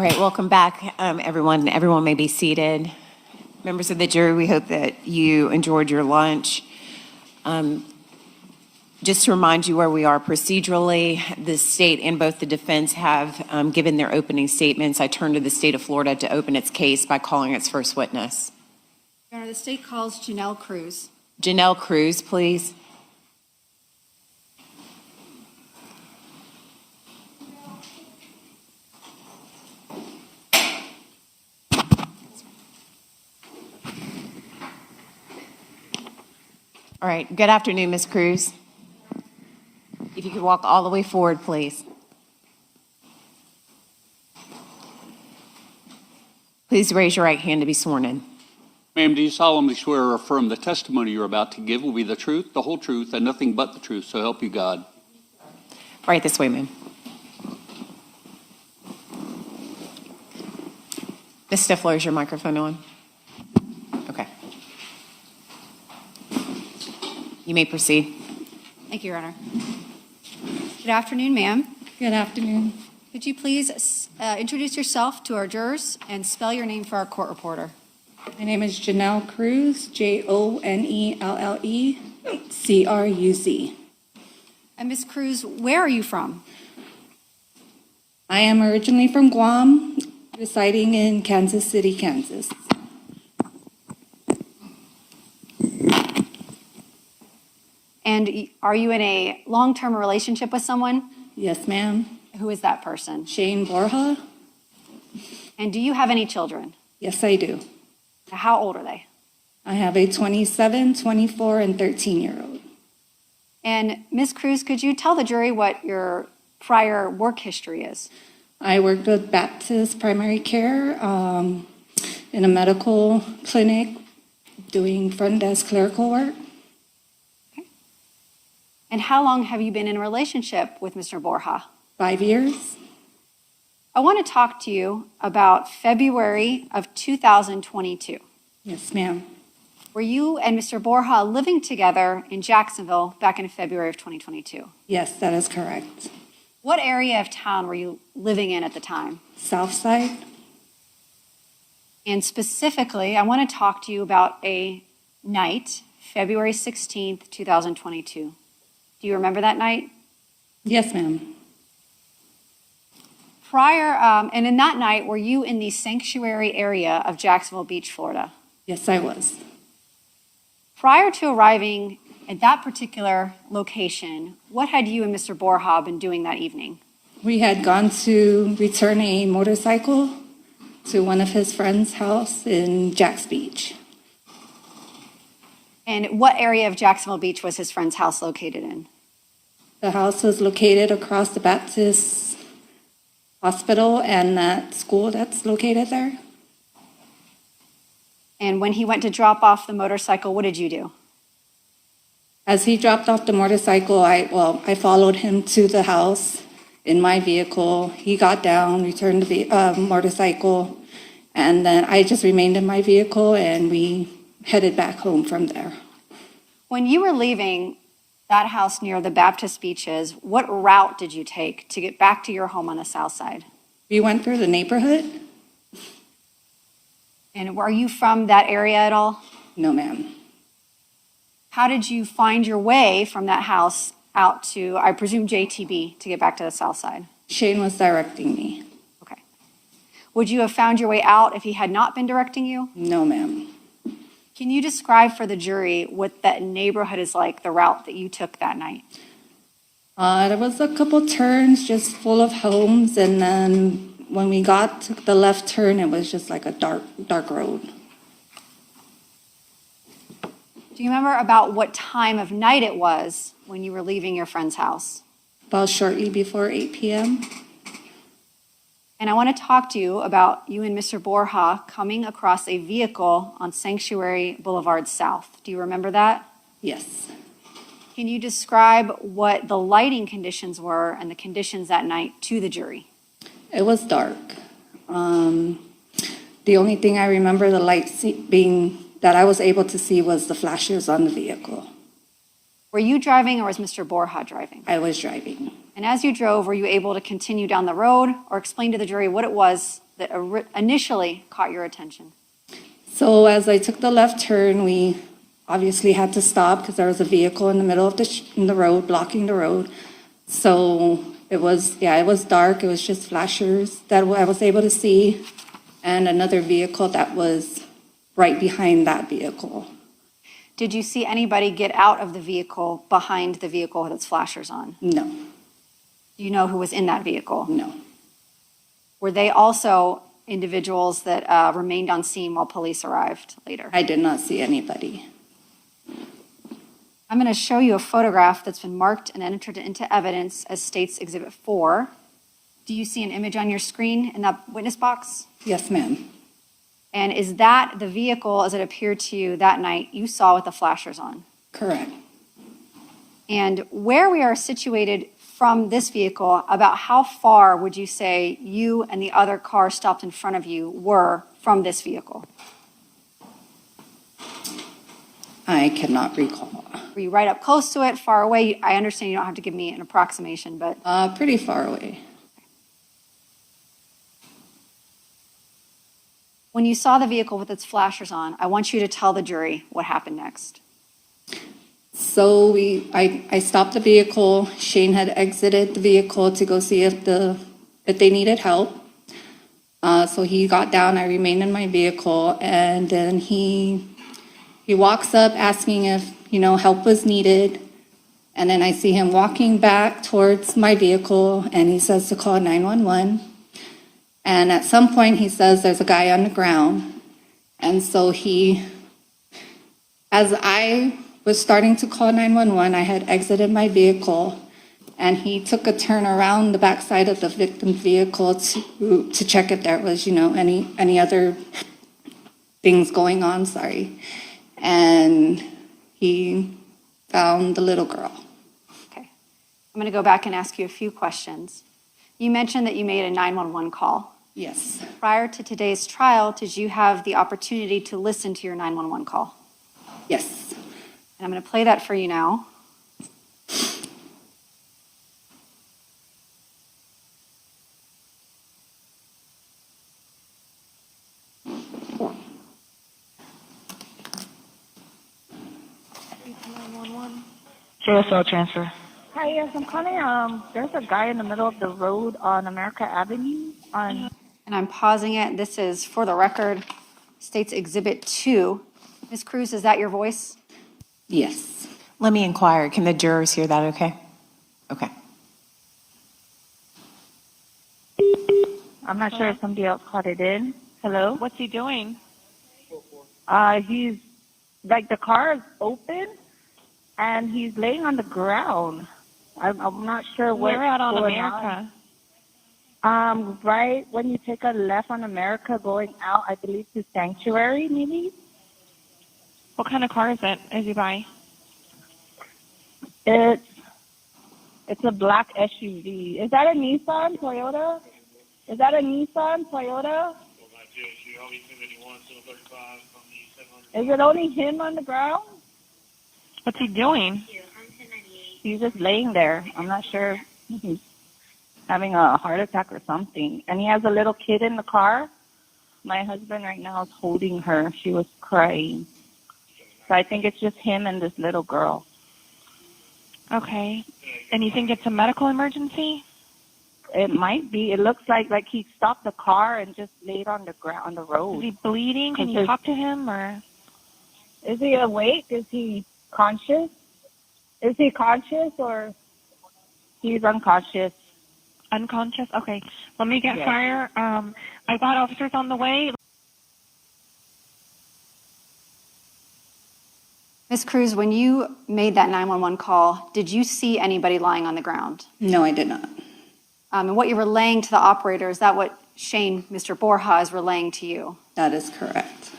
right, welcome back, everyone. Everyone may be seated. Members of the jury, we hope that you enjoyed your lunch. Just to remind you where we are procedurally, the state and both the defense have given their opening statements. I turn to the state of Florida to open its case by calling its first witness. Your Honor, the state calls Janelle Cruz. Janelle Cruz, please. All right, good afternoon, Ms. Cruz. If you could walk all the way forward, please. Please raise your right hand to be sworn in. Ma'am, do you solemnly swear or affirm the testimony you're about to give will be the truth, the whole truth, and nothing but the truth, so help you God? Right this way, ma'am. Ms. Stifler, is your microphone on? Okay. You may proceed. Thank you, Your Honor. Good afternoon, ma'am. Good afternoon. Could you please introduce yourself to our jurors and spell your name for our court reporter? My name is Janelle Cruz, Jonellecruz. And Ms. Cruz, where are you from? I am originally from Guam, residing in Kansas City, Kansas. And are you in a long-term relationship with someone? Yes, ma'am. Who is that person? Shane Borja? And do you have any children? Yes, I do. How old are they? I have a 27, 24, and 13-year-old. And Ms. Cruz, could you tell the jury what your prior work history is? I worked with Baptist Primary Care in a medical clinic doing front desk clerical work. And how long have you been in a relationship with Mr. Borja? 5 years. I want to talk to you about February of 2022. Yes, ma'am. Were you and Mr. Borja living together in Jacksonville back in February of 2022? Yes, that is correct. What area of town were you living in at the time? South Side. And specifically, I want to talk to you about a night, February 16th, 2022. Do you remember that night? Yes, ma'am. And in that night, were you in the sanctuary area of Jacksonville Beach, Florida? Yes, I was. Prior to arriving at that particular location, what had you and Mr. Borja been doing that evening? We had gone to return a motorcycle to one of his friend's house in Jax Beach. And what area of Jacksonville Beach was his friend's house located in? The house was located across the Baptist Hospital and that school that's located there. And when he went to drop off the motorcycle, what did you do? As he dropped off the motorcycle, I followed him to the house in my vehicle. He got down, returned the motorcycle, and then I just remained in my vehicle and we headed back home from there. When you were leaving that house near the Baptist beaches, what route did you take to get back to your home on the south side? We went through the neighborhood. And were you from that area at all? No, ma'am. How did you find your way from that house out to, I presume, JTB to get back to the south side? Shane was directing me. Okay. Would you have found your way out if he had not been directing you? No, ma'am. Can you describe for the jury what that neighborhood is like, the route that you took that night? There was a couple turns just full of homes, and then when we got to the left turn, it was just like a dark road. Do you remember about what time of night it was when you were leaving your friend's house? About shortly before 8 p.m. And I want to talk to you about you and Mr. Borja coming across a vehicle on Sanctuary Boulevard South. Do you remember that? Yes. Can you describe what the lighting conditions were and the conditions that night to the jury? It was dark. The only thing I remember the lights being that I was able to see was the flashes on the vehicle. Were you driving or was Mr. Borja driving? I was driving. And as you drove, were you able to continue down the road or explain to the jury what it was that initially caught your attention? So as I took the left turn, we obviously had to stop because there was a vehicle in the middle of the road, blocking the road. So it was dark. It was just flashers that I was able to see, and another vehicle that was right behind that vehicle. Did you see anybody get out of the vehicle behind the vehicle with its flashers on? No, Do you know who was in that vehicle? no. Were they also individuals that remained on scene while police arrived later? I did not see anybody. I'm going to show you a photograph that's been marked and entered into evidence as State's Exhibit 4. Do you see an image on your screen in that witness box? Yes, ma'am. And is that the vehicle as it appeared to you that night you saw with the flashers on? Correct. And where we are situated from this vehicle, about how far would you say you and the other car stopped in front of you were from this vehicle? I cannot recall. Were you right up close to it, far away? I understand you don't have to give me an approximation, but Pretty far away. when you saw the vehicle with its flashers on, I want you to tell the jury what happened next. So I stopped the vehicle. Shane had exited the vehicle to go see if they needed help. So he got down. I remained in my vehicle, and then he walks up asking if help was needed. And then I see him walking back towards my vehicle, and he says to call 911. And at some point, he says there's a guy on the ground. And so as I was starting to call 911, I had exited my vehicle, and he took a turn around the backside of the victim's vehicle to check if there was, any other things going on, And he found the little girl. Okay. I'm going to go back and ask you a few questions. You mentioned that you made a 911 call. Yes. Prior to today's trial, did you have the opportunity to listen to your 911 call? Yes. And I'm going to play that for you now. JSL transfer. Hi, yes, I'm calling. There's a guy in the middle of the road on America Avenue. And I'm pausing it. This is, for the record, State's Exhibit 2. Ms. Cruz, is that your voice? Yes. Let me inquire. Can the jurors hear that okay? Okay. I'm not sure if somebody else caught it in. Hello? What's he doing? He's, the car is open, and he's laying on the ground. I'm not sure what's We're out on going America. on. Right when you take a left on America going out, I believe, to Sanctuary, maybe? What kind of car is it? Is he by? It's a black SUV. Is that a Nissan Toyota? Is that a Nissan Toyota? Is it only him on the ground? What's he doing? He's just laying there. I'm not sure. He's having a heart attack or something. And he has a little kid in the car. My husband right now is holding her. She was crying. So I think it's just him and this little girl. Okay. And you think it's a medical emergency? It might be. It looks like he stopped the car and just laid on the ground on the road. Is he bleeding? Can you talk to him, or? Is he awake? Is he conscious? Is he conscious, or he's unconscious? Unconscious? Okay. Let me get Yes. fire. I got officers on the way. Ms. Cruz, when you made that 911 call, did you see anybody lying on the ground? No, I did not. And what you were relaying to the operator, is that what Shane, Mr. Borja, is relaying to you? That is correct.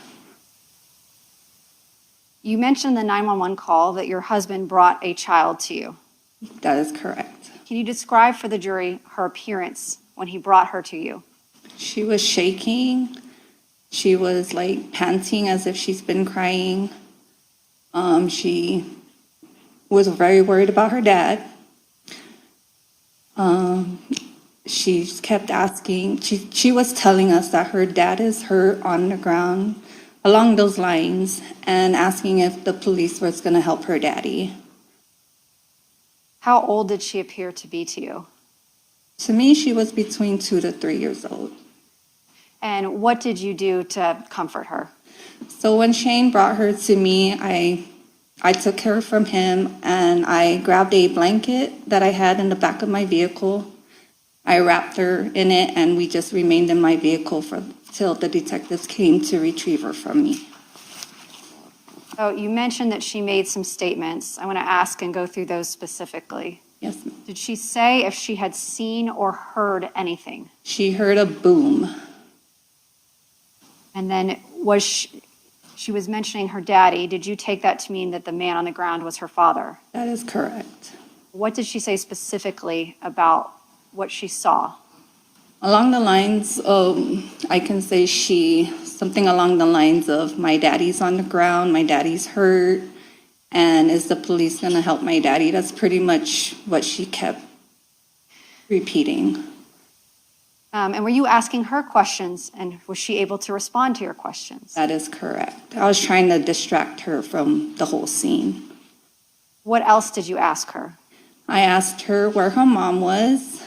You mentioned the 911 call that your husband brought a child to you. That is correct. Can you describe for the jury her appearance when he brought her to you? She was shaking. She was panting as if she's been crying. She was very worried about her dad. she kept asking, she was telling us that her dad is hurt on the ground, along those lines, and asking if the police was going to help her daddy. How old did she appear to be to you? To me, she was between 2 to 3 years old. And what did you do to comfort her? So when Shane brought her to me, I took her from him and I grabbed a blanket that I had in the back of my vehicle. I wrapped her in it and we just remained in my vehicle till the detectives came to retrieve her from me. So you mentioned that she made some statements. I want to ask and go through those specifically. Yes, ma'am. Did she say if she had seen or heard anything? She heard a boom. And then she was mentioning her daddy. Did you take that to mean that the man on the ground was her father? That is correct. What did she say specifically about what she saw? Along the lines of, I can say something along the lines of, my daddy's on the ground, my daddy's hurt, and is the police going to help my daddy? That's pretty much what she kept repeating. And were you asking her questions, and was she able to respond to your questions? That is correct. I was trying to distract her from the whole scene. What else did you ask her? I asked her where her mom was,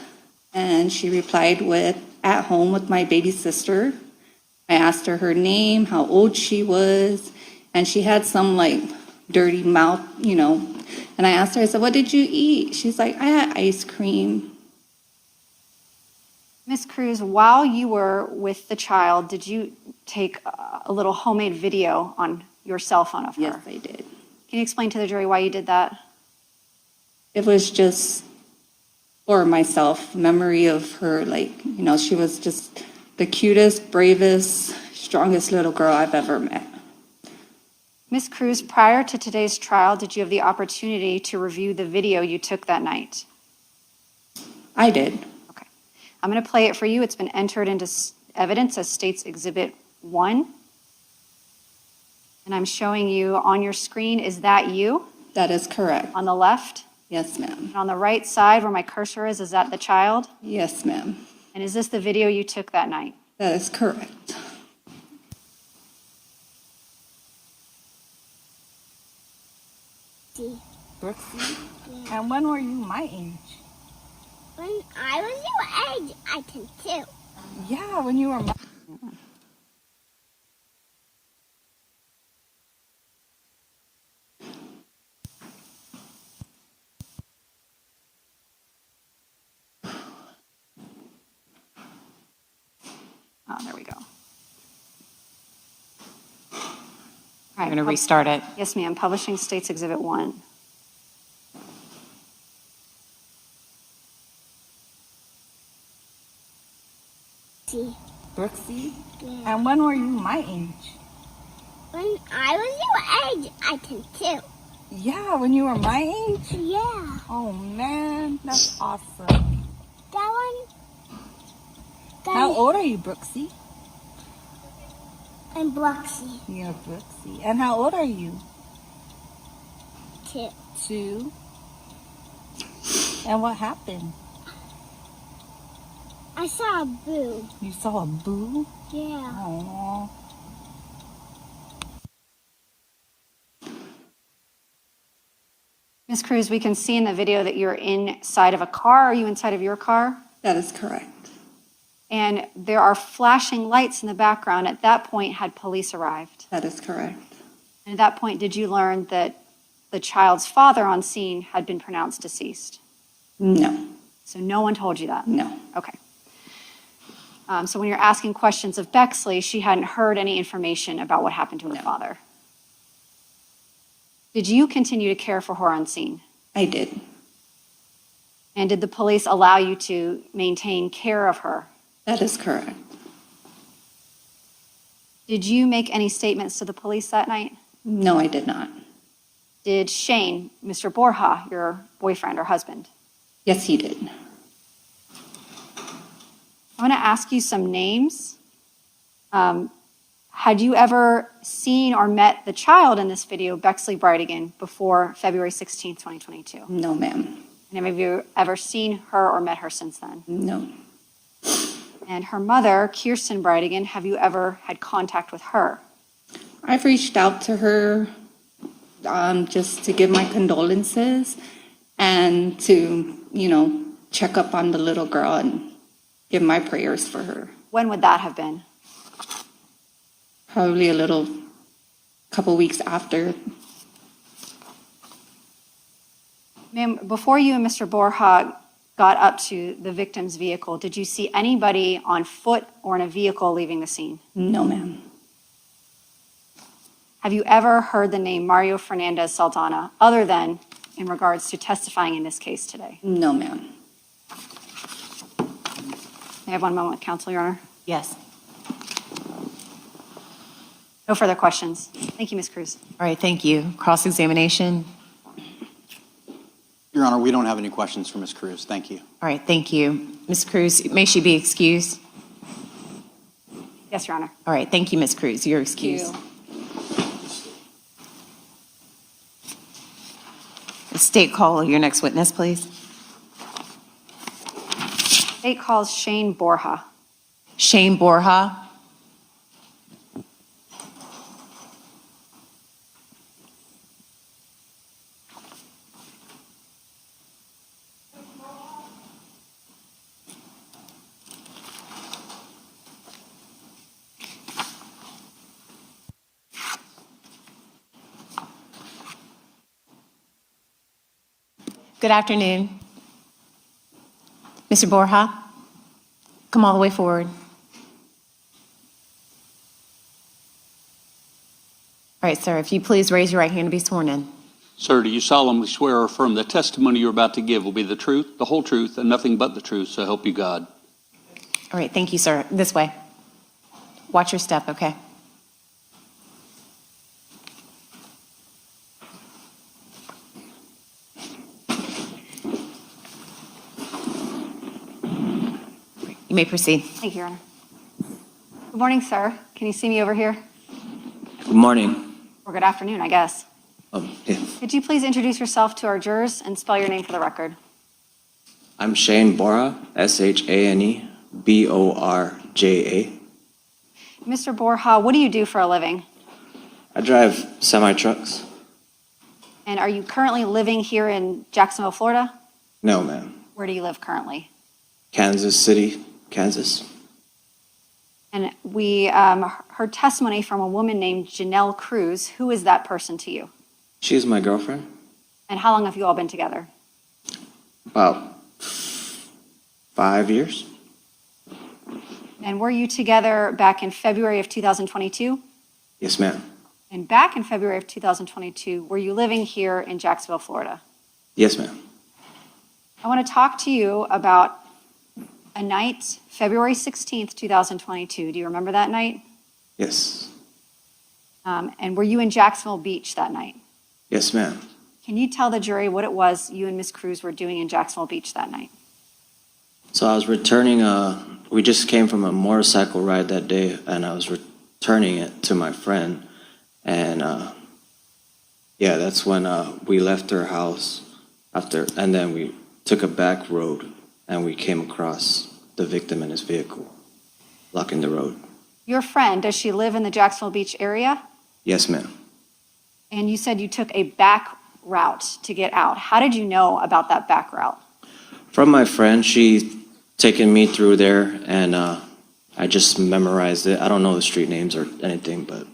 and she replied with, at home with my baby sister. I asked her her name, how old she was, and she had some like dirty mouth, And I asked her, I said, what did you eat? She's like, I had ice cream. Ms. Cruz, while you were with the child, did you take a little homemade video on your cell phone of her? Yes, I did. Can you explain to the jury why you did that? It was just for myself, memory of her, she was just the cutest, bravest, strongest little girl I've ever met. Ms. Cruz, prior to today's trial, did you have the opportunity to review the video you took that night? I did. Okay. I'm going to play it for you. It's been entered into evidence as State's Exhibit 1. And I'm showing you on your screen, is that you? That is correct. On the left? Yes, ma'am. And on the right side where my cursor is that the child? Yes, ma'am. And is this the video you took that night? That is correct. Brooksy? Yeah. And when were you my age? When I was your age, I can too. Yeah, when you were my... Oh, there we go. All I'm right. going to restart it. Yes, ma'am. Publishing State's Exhibit 1. Brooksy? Yeah. And when were you my age? When I was your age, I can too. Yeah, when you were my age? Yeah. Oh, man, that's awesome. That one. How old are you, Brooksy? I'm Bloxy. You're Brooksy. And how old are you? 2. 2. And what happened? I saw a boo. You saw a boo? Yeah. Aww. Ms. Cruz, we can see in the video that you're inside of a car. Are you inside of your car? That is correct. And there are flashing lights in the background. At that point, had police arrived? That is correct. And at that point, did you learn that the child's father on scene had been pronounced deceased? No. So no one told you that? No. Okay. So when you're asking questions of Bexley, she hadn't heard any information about what happened to her No. father. Did you continue to care for her on scene? I did. And did the police allow you to maintain care of her? That is correct. Did you make any statements to the police that night? No, I did not. Did Shane, Mr. Borja, your boyfriend or husband? Yes, he did. I want to ask you some names. Had you ever seen or met the child in this video, Bexley Bridegan, before February 16, 2022? No, ma'am. And have you ever seen her or met her since then? No. And her mother, Kirsten Bridegan, have you ever had contact with her? I've reached out to her just to give my condolences and to, check up on the little girl and give my prayers for her. When would that have been? Probably couple weeks after. Ma'am, before you and Mr. Borja got up to the victim's vehicle, did you see anybody on foot or in a vehicle leaving the scene? No, ma'am. Have you ever heard the name Mario Fernandez Saldana, other than in regards to testifying in this case today? No, ma'am. May I have one moment with counsel, Your Honor? Yes. No further questions. Thank you, Ms. Cruz. All right, thank you. Cross-examination. Your Honor, we don't have any questions for Ms. Cruz. Thank you. All right, thank you. Ms. Cruz, may she be excused? Yes, Your Honor. All right, thank you, Ms. Cruz. You're excused. State, call your next witness, please. State calls Shane Borja. Shane Borja. Good afternoon. Mr. Borja, come all the way forward. All right, sir, if you please raise your right hand to be sworn in. Sir, do you solemnly swear or affirm the testimony you're about to give will be the truth, the whole truth, and nothing but the truth, so help you God? All right, thank you, sir. This way. Watch your step, okay? You may proceed. Thank you, Your Honor. Good morning, sir. Can you see me over here? Good morning. Or good afternoon, I guess. Yeah. Could you please introduce yourself to our jurors and spell your name for the record? I'm Shane Borja, Shane Borja. Mr. Borja, what do you do for a living? I drive semi-trucks. And are you currently living here in Jacksonville, Florida? No, ma'am. Where do you live currently? Kansas City, Kansas. And we heard testimony from a woman named Janelle Cruz. Who is that person to you? She is my girlfriend. And how long have you all been together? About 5 years. And were you together back in February of 2022? Yes, ma'am. And back in February of 2022, were you living here in Jacksonville, Florida? Yes, ma'am. I want to talk to you about a night, February 16th, 2022. Do you remember that night? Yes. And were you in Jacksonville Beach that night? Yes, ma'am. Can you tell the jury what it was you and Ms. Cruz were doing in Jacksonville Beach that night? So I was returning, we just came from a motorcycle ride that day, and I was returning it to my friend. And yeah, that's when we left her house and then we took a back road and we came across the victim in his vehicle, blocking the road. Your friend, does she live in the Jacksonville Beach area? Yes, ma'am. And you said you took a back route to get out. How did you know about that back route? From my friend, she taken me through there, and I just memorized it. I don't know the street names or anything, but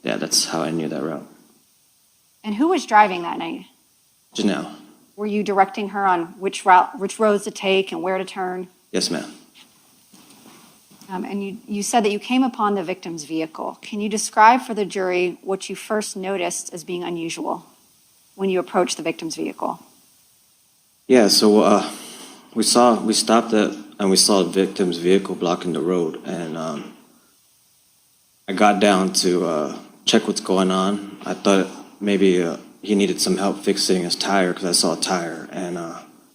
yeah, that's how I knew that route. And who was driving that night? Janelle. Were you directing her on which roads to take and where to turn? Yes, ma'am. And you said that you came upon the victim's vehicle. Can you describe for the jury what you first noticed as being unusual when you approached the victim's vehicle? Yeah, so we stopped and we saw the victim's vehicle blocking the road, and I got down to check what's going on. I thought maybe he needed some help fixing his tire because I saw a tire, and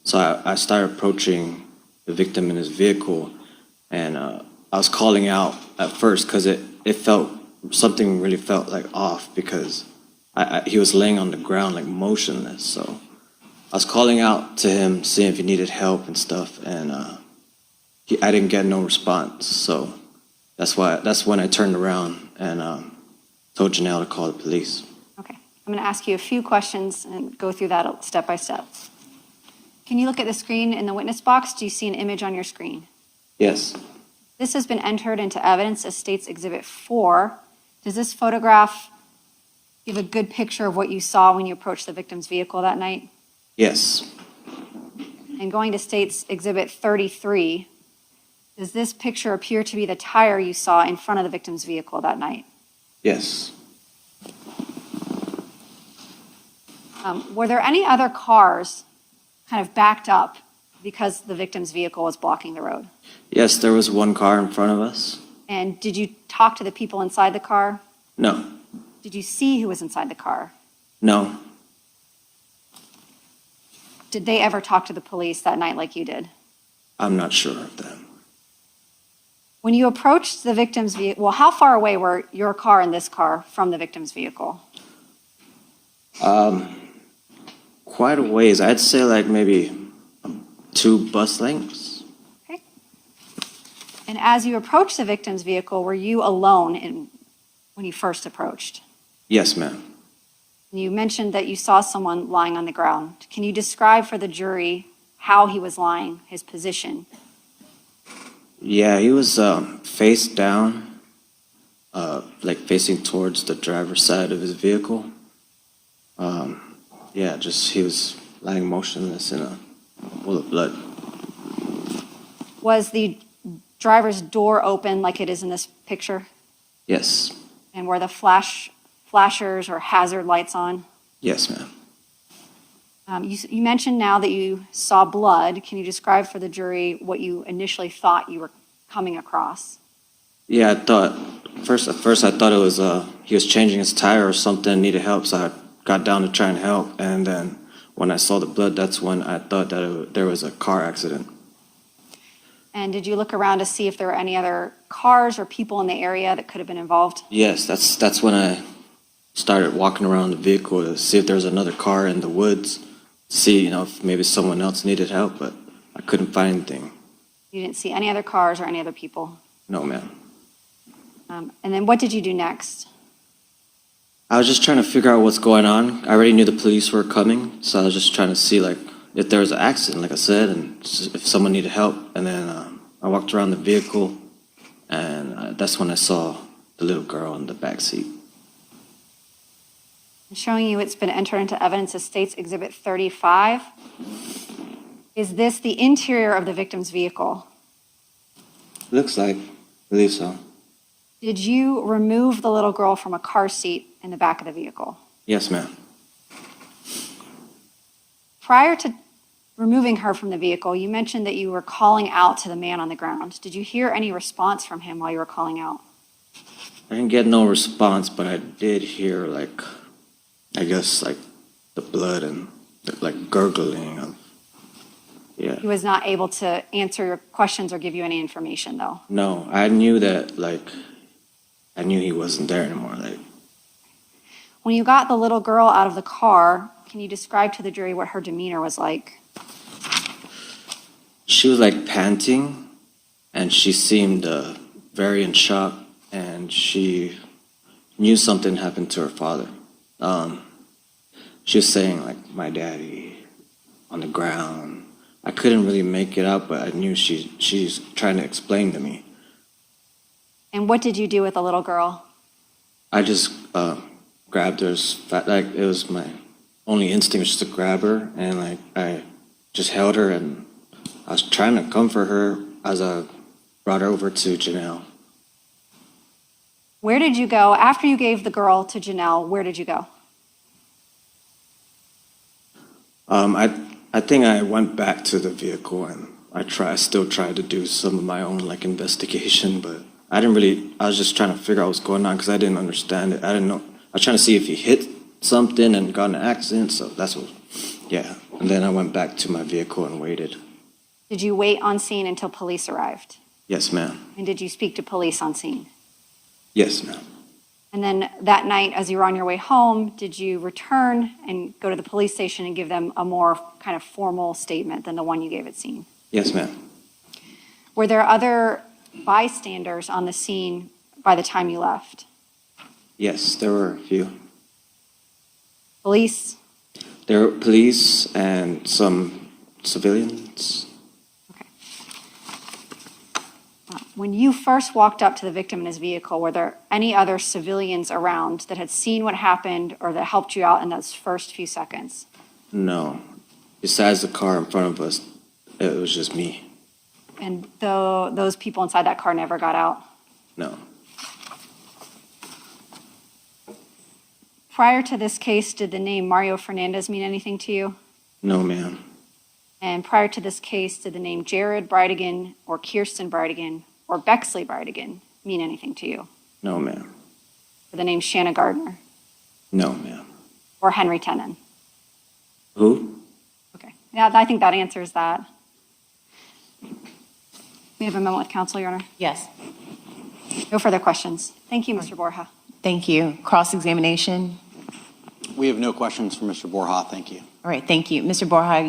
so I started approaching the victim in his vehicle, and I was calling out at first because it felt, something really felt like off because he was laying on the ground like motionless. So I was calling out to him, seeing if he needed help and stuff, and I didn't get no response. So that's when I turned around and told Janelle to call the police. Okay. I'm going to ask you a few questions and go through that step by step. Can you look at the screen in the witness box? Do you see an image on your screen? Yes. This has been entered into evidence as State's Exhibit 4. Does this photograph give a good picture of what you saw when you approached the victim's vehicle that night? Yes. And going to State's Exhibit 33, does this picture appear to be the tire you saw in front of the victim's vehicle that night? Yes. Were there any other cars kind of backed up because the victim's vehicle was blocking the road? Yes, there was one car in front of us. And did you talk to the people inside the car? No. Did you see who was inside the car? No. Did they ever talk to the police that night like you did? I'm not sure of that. When you approached the victim's vehicle, well, how far away were your car and this car from the victim's vehicle? Quite a ways. I'd say like maybe 2 bus lengths. Okay. And as you approached the victim's vehicle, were you alone when you first approached? Yes, ma'am. You mentioned that you saw someone lying on the ground. Can you describe for the jury how he was lying, his position? Yeah, he was face down, like facing towards the driver's side of his vehicle. Yeah, just he was lying motionless in a pool of blood. Was the driver's door open like it is in this picture? Yes. And were the flashers or hazard lights on? Yes, ma'am. You mentioned now that you saw blood. Can you describe for the jury what you initially thought you were coming across? Yeah, at first I thought it was he was changing his tire or something, needed help, so I got down to try and help. And then when I saw the blood, that's when I thought that there was a car accident. And did you look around to see if there were any other cars or people in the area that could have been involved? Yes, that's when I started walking around the vehicle to see if there was another car in the woods, see, if maybe someone else needed help, but I couldn't find anything. You didn't see any other cars or any other people? No, ma'am. And then what did you do next? I was just trying to figure out what's going on. I already knew the police were coming, so I was just trying to see, if there was an accident, like I said, and if someone needed help. And then I walked around the vehicle, and that's when I saw the little girl in the back seat. I'm showing you it's been entered into evidence as State's Exhibit 35. Is this the interior of the victim's vehicle? Looks like. I believe so. Did you remove the little girl from a car seat in the back of the vehicle? Yes, ma'am. Prior to removing her from the vehicle, you mentioned that you were calling out to the man on the ground. Did you hear any response from him while you were calling out? I didn't get no response, but I did hear, I guess, the blood and, gurgling of, yeah. He was not able to answer your questions or give you any information, though? No, I knew that, I knew he wasn't there anymore, When you got the little girl out of the car, can you describe to the jury what her demeanor was like? She was, panting, and she seemed very in shock, and she knew something happened to her father. She was saying, my daddy on the ground. I couldn't really make it out, but I knew she's trying to explain to me. And what did you do with the little girl? I just grabbed her, it was my only instinct was just to grab her, and I just held her, and I was trying to comfort her as I brought her over to Janelle. Where did you go? After you gave the girl to Janelle, where did you go? I think I went back to the vehicle, and I still tried to do some of my own investigation, but I was just trying to figure out what's going on because I didn't understand it. I didn't know. I was trying to see if he hit something and got in an accident, so that's what, yeah. And then I went back to my vehicle and waited. Did you wait on scene until police arrived? Yes, ma'am. And did you speak to police on scene? Yes, ma'am. And then that night, as you were on your way home, did you return and go to the police station and give them a more kind of formal statement than the one you gave at scene? Yes, ma'am. Were there other bystanders on the scene by the time you left? Yes, there were a few. Police? There were police and some civilians. When you first walked up to the victim in his vehicle, were there any other civilians around that had seen what happened or that helped you out in those first few seconds? No. Besides the car in front of us, it was just me. And those people inside that car never got out? No. Prior to this case, did the name Mario Fernandez mean anything to you? No, ma'am. And prior to this case, did the name Jared Bridegan or Kirsten Bridegan or Bexley Bridegan mean anything to you? No, ma'am. Or the name Shanna Gardner No, ma'am. or Henry Tenon? Who? Okay, yeah, I think that answers that. We have a moment with counsel, Your Honor. Yes. No further questions. Thank you, Mr. Borja. Thank you. Cross-examination. We have no questions for Mr. Borja. Thank you. All right, thank you. Mr. Borja,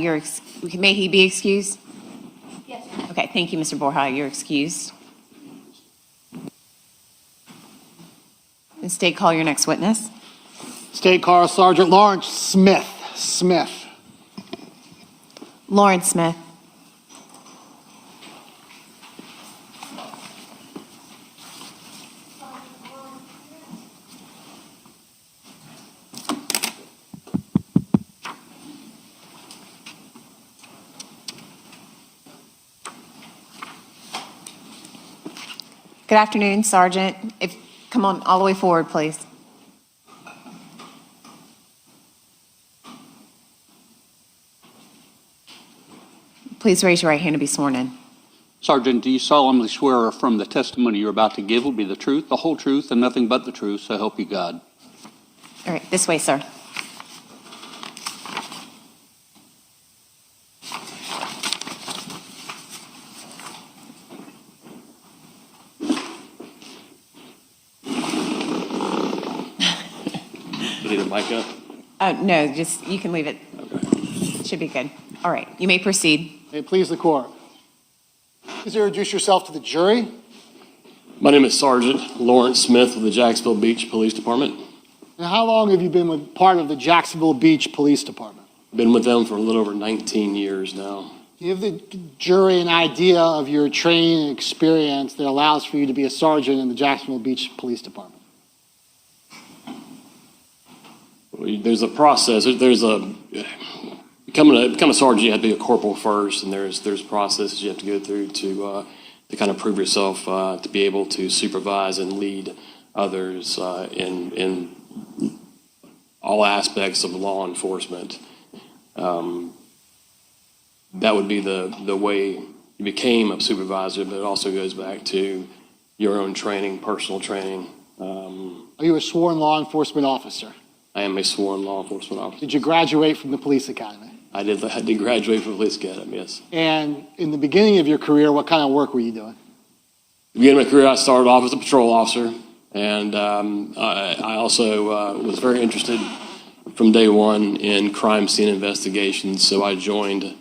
may he be excused? Yes. Okay, thank you, Mr. Borja. You're excused. And State, call your next witness. State Car Sergeant Lawrence Smith. Lawrence Smith. Good afternoon, Sergeant. Come on, all the way forward, please. Please raise your right hand to be sworn in. Sergeant, do you solemnly swear or affirm the testimony you're about to give will be the truth, the whole truth, and nothing but the truth, so help you God? All right, this way, sir. Need a mic up? No, just, you can leave it. Okay. Should be good. All right, you may proceed. May it please the court. Please introduce yourself to the jury. My name is Sergeant Lawrence Smith with the Jacksonville Beach Police Department. And how long have you been part of the Jacksonville Beach Police Department? Been with them for a little over 19 years now. Give the jury an idea of your training and experience that allows for you to be a sergeant in the Jacksonville Beach Police Department. There's a process. Become a sergeant, you have to be a corporal first, and there's processes you have to go through to kind of prove yourself to be able to supervise and lead others in all aspects of law enforcement. That would be the way you became a supervisor, but it also goes back to your own training, personal training. Are you a sworn law enforcement officer? I am a sworn law enforcement officer. Did you graduate from the police academy? I did graduate from the police academy, yes. And in the beginning of your career, what kind of work were you doing? At the beginning of my career, I started off as a patrol officer, and I also was very interested from day one in crime scene investigations, so I joined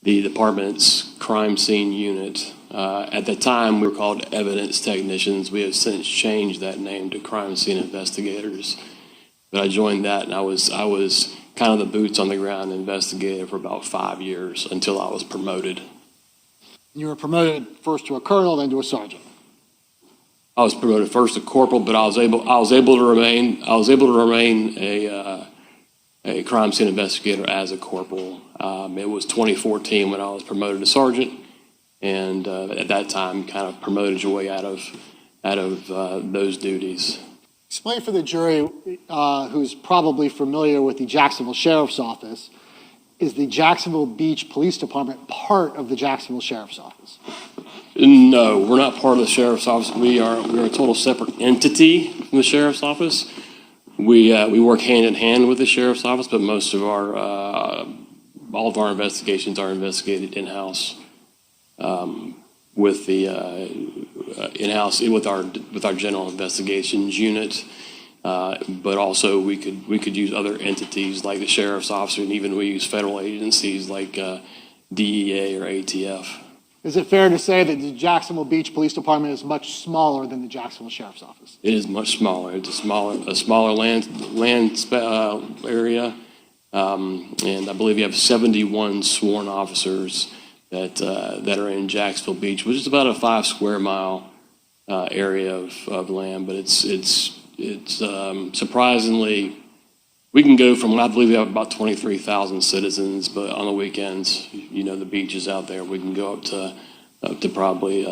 the department's crime scene unit. At the time, we were called evidence technicians. We have since changed that name to crime scene investigators. But I joined that, and I was kind of the boots on the ground investigator for about 5 years until I was promoted. You were promoted first to a colonel, then to a sergeant. I was promoted first to corporal, but I was able to remain a crime scene investigator as a corporal. It was 2014 when I was promoted to sergeant, and at that time, kind of promoted your way out of those duties. Explain for the jury who's probably familiar with the Jacksonville Sheriff's Office, is the Jacksonville Beach Police Department part of the Jacksonville Sheriff's Office? No, we're not part of the Sheriff's Office. We're a total separate entity from the Sheriff's Office. We work hand in hand with the Sheriff's Office, but most of all of our investigations are investigated in-house with the in-house with our general investigations unit, but also we could use other entities like the Sheriff's Office, and even we use federal agencies like DEA or ATF. Is it fair to say that the Jacksonville Beach Police Department is much smaller than the Jacksonville Sheriff's Office? It is much smaller. It's a smaller land area, and I believe you have 71 sworn officers that are in Jacksonville Beach, which is about a 5 square mile area of land. But it's surprisingly, we can go from, I believe we have about 23,000 citizens, but on the weekends, the beach is out there. We can go up to probably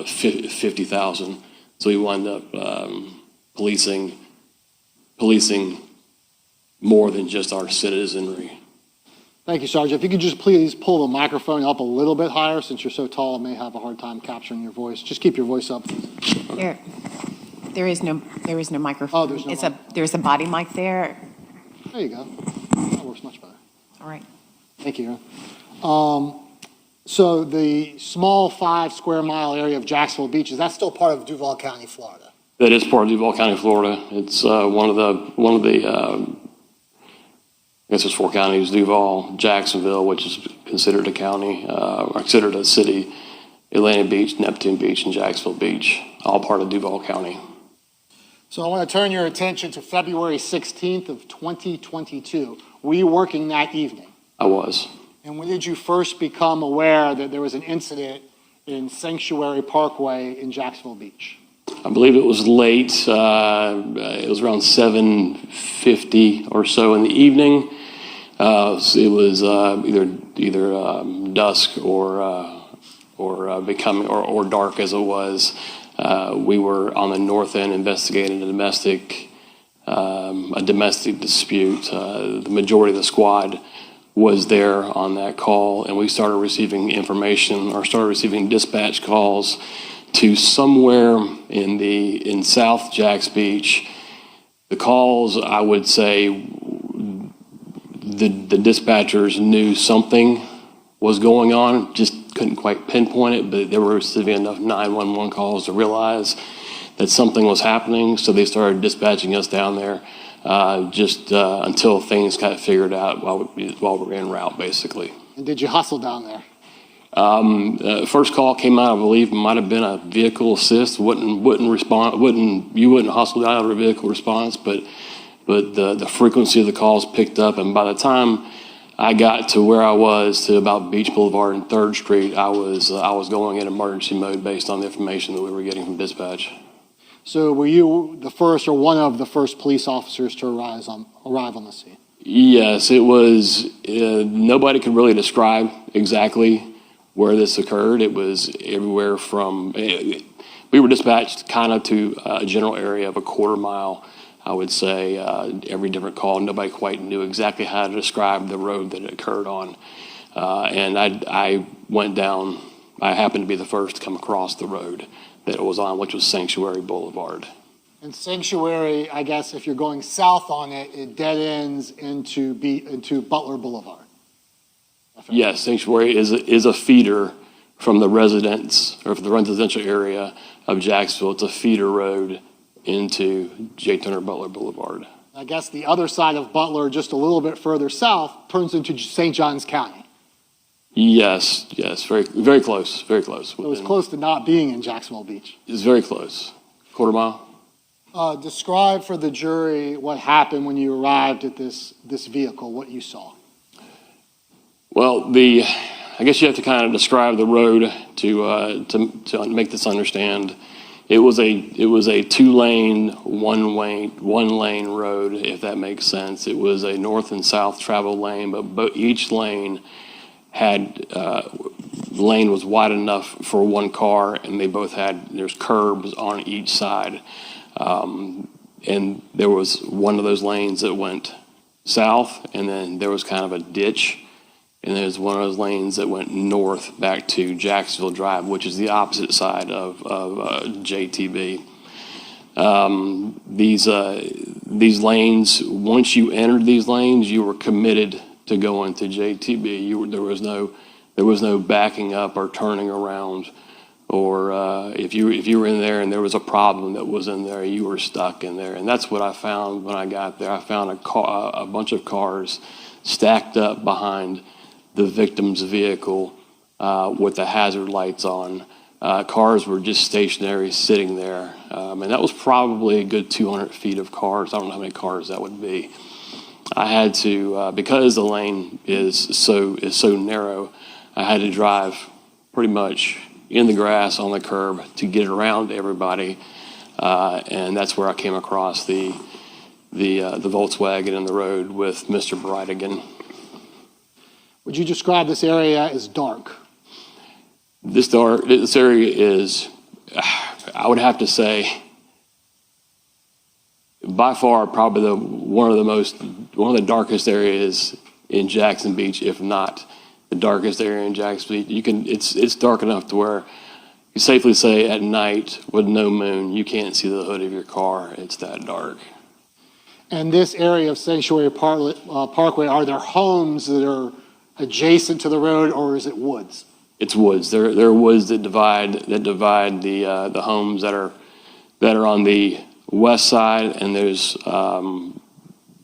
50,000. So we wind up policing more than just our citizenry. Thank you, Sergeant. If you could just please pull the microphone up a little bit higher, since you're so tall, I may have a hard time capturing your voice. Just keep your voice up. There is no microphone. Oh, there's no There's a body mic there. There you go. That works much better. All right. Thank you. So the small 5 square mile area of Jacksonville Beach, is that still part of Duval County, Florida? That is part of Duval County, Florida. It's one of the I guess there's 4 counties: Duval, Jacksonville, which is considered a county, or considered a city, Atlantic Beach, Neptune Beach, and Jacksonville Beach, all part of Duval County. So I want to turn your attention to February 16th of 2022. Were you working that evening? I was. And when did you first become aware that there was an incident in Sanctuary Parkway in Jacksonville Beach? I believe it was late. It was around 7:50 or so in the evening. It was either dusk or becoming or dark as it was. We were on the north end investigating a domestic dispute. The majority of the squad was there on that call, and we started receiving dispatch calls to somewhere in South Jacks Beach. The calls, I would say, the dispatchers knew something was going on, just couldn't quite pinpoint it, but they were receiving enough 911 calls to realize that something was happening, so they started dispatching us down there until things got figured out while we were en route, basically. And did you hustle down there? First call came out, I believe, might have been a vehicle assist. Wouldn't respond. You wouldn't hustle out of a vehicle response, but the frequency of the calls picked up, and by the time I got to where I was, to about Beach Boulevard and 3rd Street, I was going in emergency mode based on the information that we were getting from dispatch. So were you the first or one of the first police officers to arrive on the scene? Yes, it was. Nobody could really describe exactly where this occurred. It was everywhere from, we were dispatched kind of to a general area of a quarter mile, I would say, every different call. Nobody quite knew exactly how to describe the road that it occurred on. And I went down, I happened to be the first to come across the road that it was on, which was Sanctuary Boulevard. And Sanctuary, I guess if you're going south on it, it dead ends into Butler Boulevard. Yes, Sanctuary is a feeder from the residential area of Jacksonville. It's a feeder road into J. Turner Butler Boulevard. I guess the other side of Butler, just a little bit further south, turns into St. Johns County. Yes, very, very close, very close. It was close to not being in Jacksonville Beach. It's very close, quarter mile. Describe for the jury what happened when you arrived at this vehicle, what you saw. Well, I guess you have to kind of describe the road to make this understand. It was a 2-lane, one lane road, if that makes sense. It was a north and south travel lane, but each lane the lane was wide enough for one car, and there's curbs on each side. And there was one of those lanes that went south, and then there was kind of a ditch. And there's one of those lanes that went north back to Jacksonville Drive, which is the opposite side of JTB. These lanes, once you entered these lanes, you were committed to going to JTB. There was no backing up or turning around, or if you were in there and there was a problem that was in there, you were stuck in there. And that's what I found when I got there. I found a bunch of cars stacked up behind the victim's vehicle, with the hazard lights on. Cars were just stationary, sitting there. And that was probably a good 200 feet of cars. I don't know how many cars that would be. I had to, because the lane is so narrow, I had to drive pretty much in the grass on the curb to get around everybody. And that's where I came across the Volkswagen in the road with Mr. Bridegan. Would you describe this area as dark? This area is, I would have to say, by far probably one of the darkest areas in Jackson Beach, if not the darkest area in Jackson Beach. It's dark enough to where you safely say at night with no moon, you can't see the hood of your car. It's that dark. And this area of Sanctuary Parkway, are there homes that are adjacent to the road, or is it woods? It's woods. There are woods that divide the homes that are on the west side, and there's kind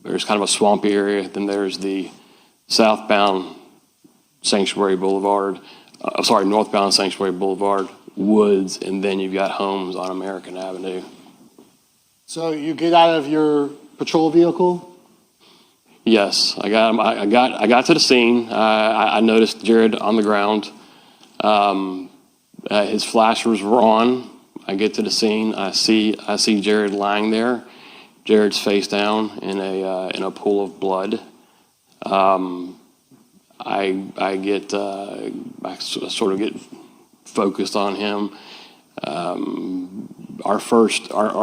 of a swampy area. Then there's the southbound Sanctuary Boulevard. Northbound Sanctuary Boulevard, woods, and then you've got homes on American Avenue. So you get out of your patrol vehicle? Yes, I got to the scene. I noticed Jared on the ground. His flashers were on. I get to the scene. I see Jared lying there. Jared's face down in a pool of blood. I sort of get focused on him. Our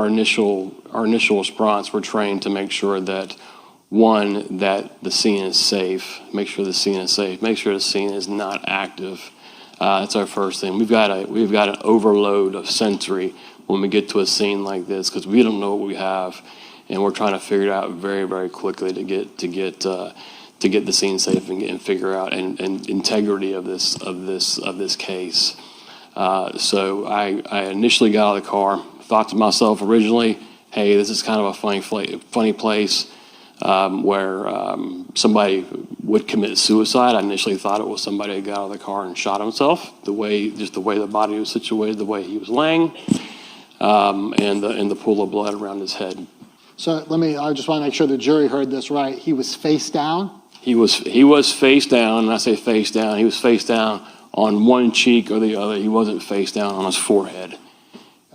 initial response, we're trained to make sure that that the scene is safe. Make sure the scene is safe. Make sure the scene is not active. That's our first thing. We've got an overload of sensory when we get to a scene like this because we don't know what we have, and we're trying to figure it out very, very quickly to get the scene safe and figure out and integrity of this case. So I initially got out of the car, thought to myself originally, hey, this is kind of a funny place where somebody would commit suicide. I initially thought it was somebody that got out of the car and shot himself, the way the body was situated, the way he was laying, and the pool of blood around his head. So I just want to make sure the jury heard this right. He was face down? He was face down, and I say face down. He was face down on one cheek or the other. He wasn't face down on his forehead.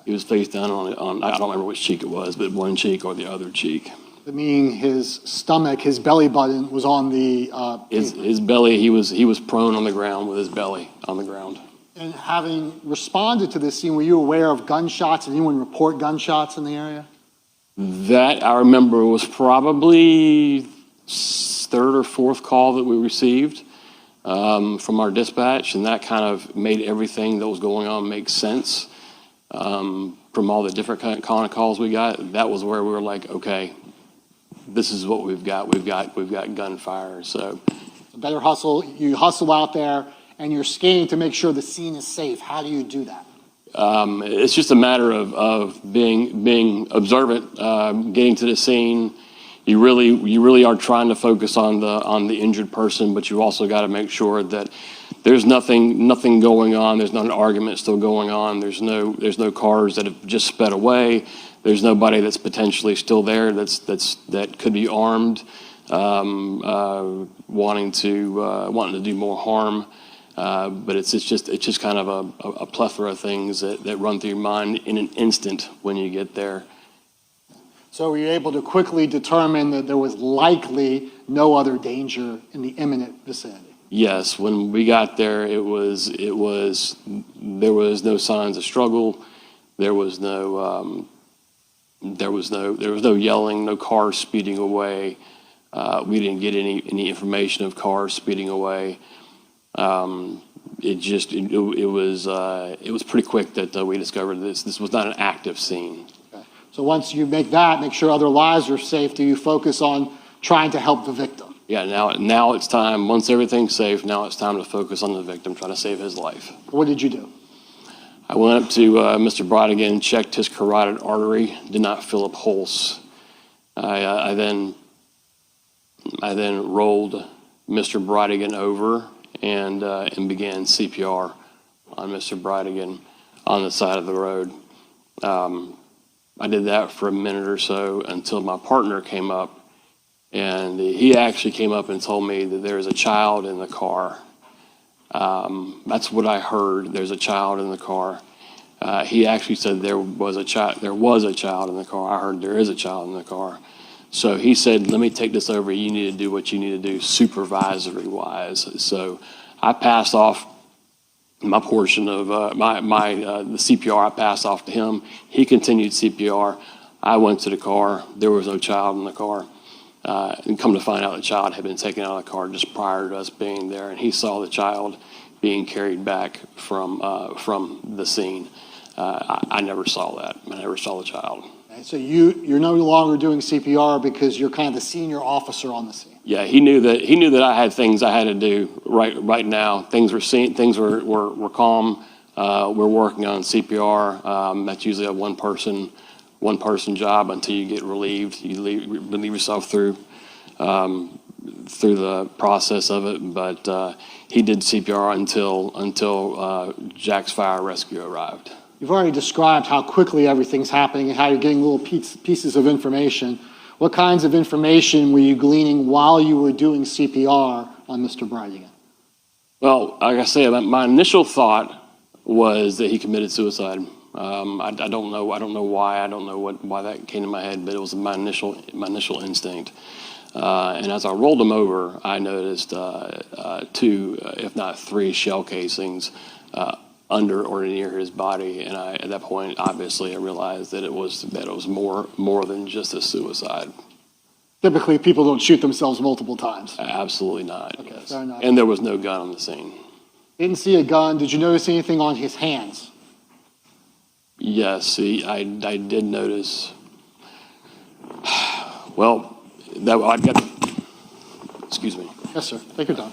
He was face down on I don't remember which cheek it was, but one cheek or the other cheek. Meaning his stomach, his belly button was on the... His belly, he was prone on the ground with his belly on the ground. And having responded to this scene, were you aware of gunshots? Did anyone report gunshots in the area? That I remember was probably third or fourth call that we received from our dispatch, and that kind of made everything that was going on make sense. From all the different kind of calls we got, that was where we were like, okay, this is what we've got. We've got gunfire. So better hustle. You hustle out there, and you're scanning to make sure the scene is safe. How do you do that? It's just a matter of being observant, getting to the scene. You really are trying to focus on the injured person, but you also got to make sure that there's nothing going on. There's not an argument still going on. There's no cars that have just sped away. There's nobody that's potentially still there that could be armed, wanting to do more harm. But it's just kind of a plethora of things that run through your mind in an instant when you get there. So were you able to quickly determine that there was likely no other danger in the imminent vicinity? Yes, when we got there, there was no signs of struggle. There was no yelling, no cars speeding away. We didn't get any information of cars speeding away. It was pretty quick that we discovered this was not an active scene. Okay. So once you make sure other lives are safe, do you focus on trying to help the victim? Yeah, now it's time. Once everything's safe, now it's time to focus on the victim, trying to save his life. What did you do? I went up to Mr. Bridegan, checked his carotid artery, did not feel a pulse. I then rolled Mr. Bridegan over and began CPR on Mr. Bridegan on the side of the road. I did that for a minute or so until my partner came up, and he actually came up and told me that there's a child in the car. That's what I heard. There's a child in the car. He actually said there was a child in the car. I heard there is a child in the car. So he said, let me take this over. You need to do what you need to do supervisory wise. So I passed off my portion of the CPR. I passed off to him. He continued CPR. I went to the car. There was no child in the car. And come to find out the child had been taken out of the car just prior to us being there. And he saw the child being carried back from the scene. I never saw that. I never saw the child. And so you're no longer doing CPR because you're kind of the senior officer on the scene. Yeah, he knew that I had things I had to do right now. Things were calm. We're working on CPR. That's usually a one person job until you get relieved. You relieve yourself through the process of it. But he did CPR until Jack's Fire Rescue arrived. You've already described how quickly everything's happening and how you're getting little pieces of information. What kinds of information were you gleaning while you were doing CPR on Mr. Bridegan? Well, like I said, my initial thought was that he committed suicide. I don't know why. I don't know why that came to my head, but it was my initial instinct. And as I rolled him over, I noticed 2, if not 3, shell casings under or near his body. And at that point, obviously, I realized that it was more than just a suicide. Typically, people don't shoot themselves multiple times. Absolutely not. Okay, yes. fair enough. And there was no gun on the scene. Didn't see a gun. Did you notice anything on his hands? Yes, I did notice. Well, I've got. Excuse me. Yes, sir. Take your time.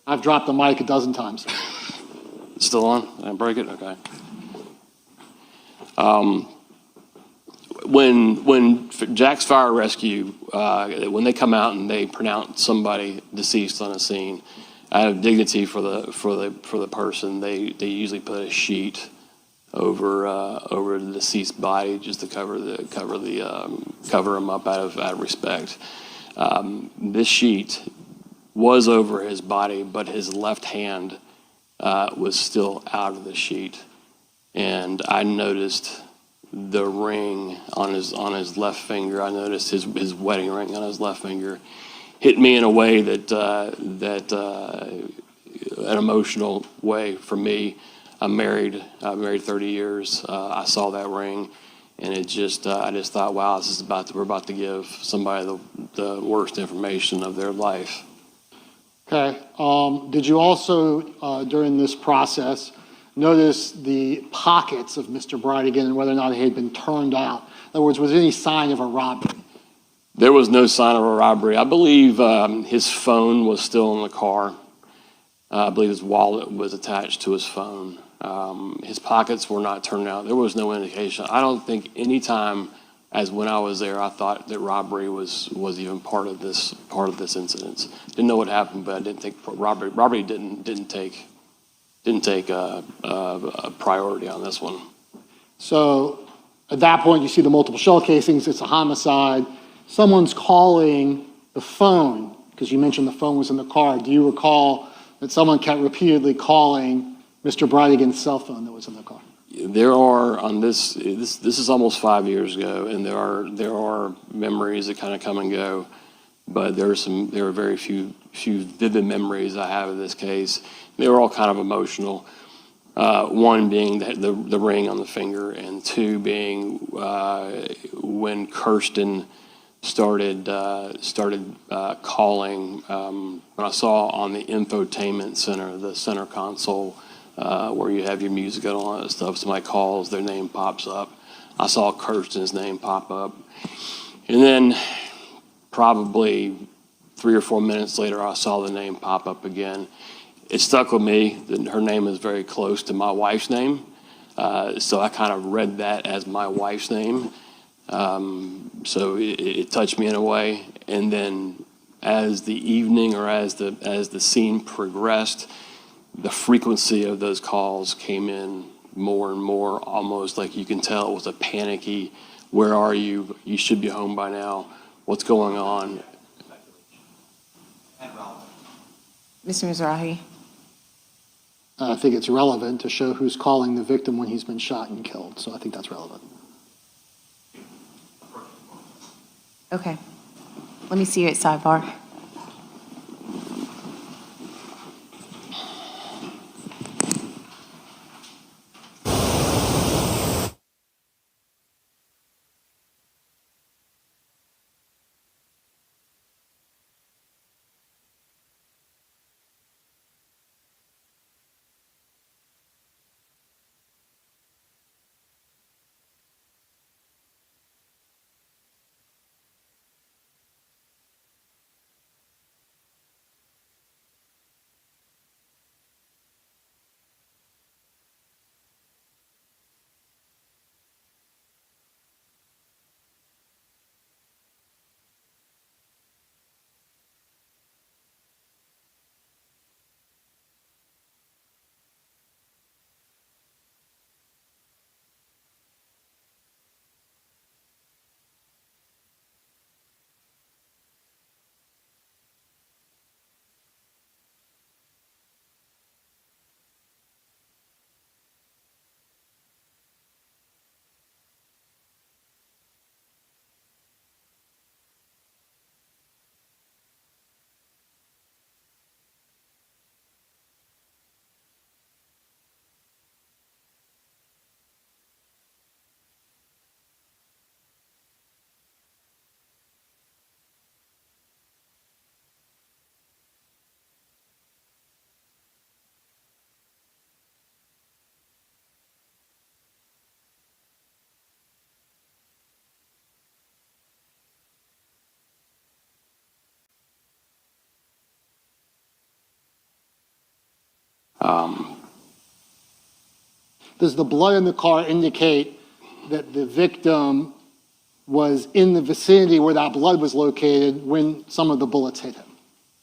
I've dropped the mic a dozen times. It's still on? Did I break it? Okay. When Jack's Fire Rescue, when they come out and they pronounce somebody deceased on a scene, out of dignity for the person, they usually put a sheet over the deceased body just to cover him up out of respect. This sheet was over his body, but his left hand was still out of the sheet, and I noticed the ring on his left finger. I noticed his wedding ring on his left finger hit me in a way that an emotional way for me. I'm married 30 years. I saw that ring, and I just thought, wow, we're about to give somebody the worst information of their life. Okay. Did you also, during this process, notice the pockets of Mr. Bridegan and whether or not he had been turned out? In other words, was there any sign of a robbery? There was no sign of a robbery. I believe his phone was still in the car. I believe his wallet was attached to his phone. His pockets were not turned out. There was no indication. I don't think any time, as when I was there, I thought that robbery was even part of this incident. Didn't know what happened, but I didn't think robbery didn't take a priority on this one. So at that point, you see the multiple shell casings. It's a homicide. Someone's calling the phone, because you mentioned the phone was in the car. Do you recall that someone kept repeatedly calling Mr. Bridegan's cell phone that was in the car? There are on this is almost 5 years ago, and there are memories that kind of come and go, but there are very few vivid memories I have of this case. They were all kind of emotional. One being the ring on the finger, and 2 being when Kirsten started calling. When I saw on the infotainment center, the center console, where you have your music and all that stuff, somebody calls, their name pops up. I saw Kirsten's name pop up. And then probably 3 or 4 minutes later, I saw the name pop up again. It stuck with me that her name is very close to my wife's name. So I kind of read that as my wife's name. So it touched me in a way. And then as the evening or as the scene progressed, the frequency of those calls came in more and more, almost like you can tell it was a panicky, where are you? You should be home by now. What's going on? Mr. Mizrahi? I think it's relevant to show who's calling the victim when he's been shot and killed, so I think that's relevant. Okay. Let me see you at sidebar. Does the blood in the car indicate that the victim was in the vicinity where that blood was located when some of the bullets hit him?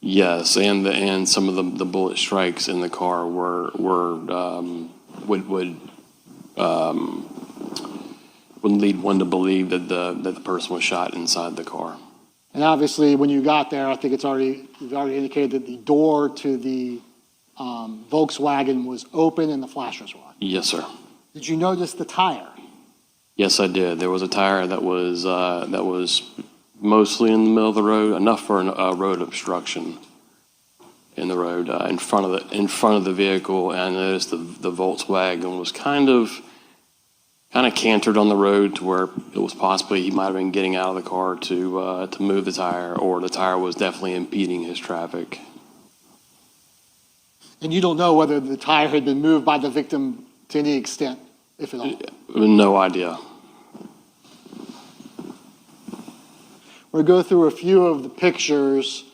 Yes, and some of the bullet strikes in the car would lead one to believe that the person was shot inside the car. And obviously, when you got there, I think you've already indicated that the door to the Volkswagen was open and the flashers were on. Yes, sir. Did you notice the tire? Yes, I did. There was a tire that was mostly in the middle of the road, enough for a road obstruction in the road in front of the vehicle. And I noticed the Volkswagen was kind of cantered on the road to where it was possibly he might have been getting out of the car to move the tire, or the tire was definitely impeding his traffic. And you don't know whether the tire had been moved by the victim to any extent, if at all? No idea. We'll go through a few of the pictures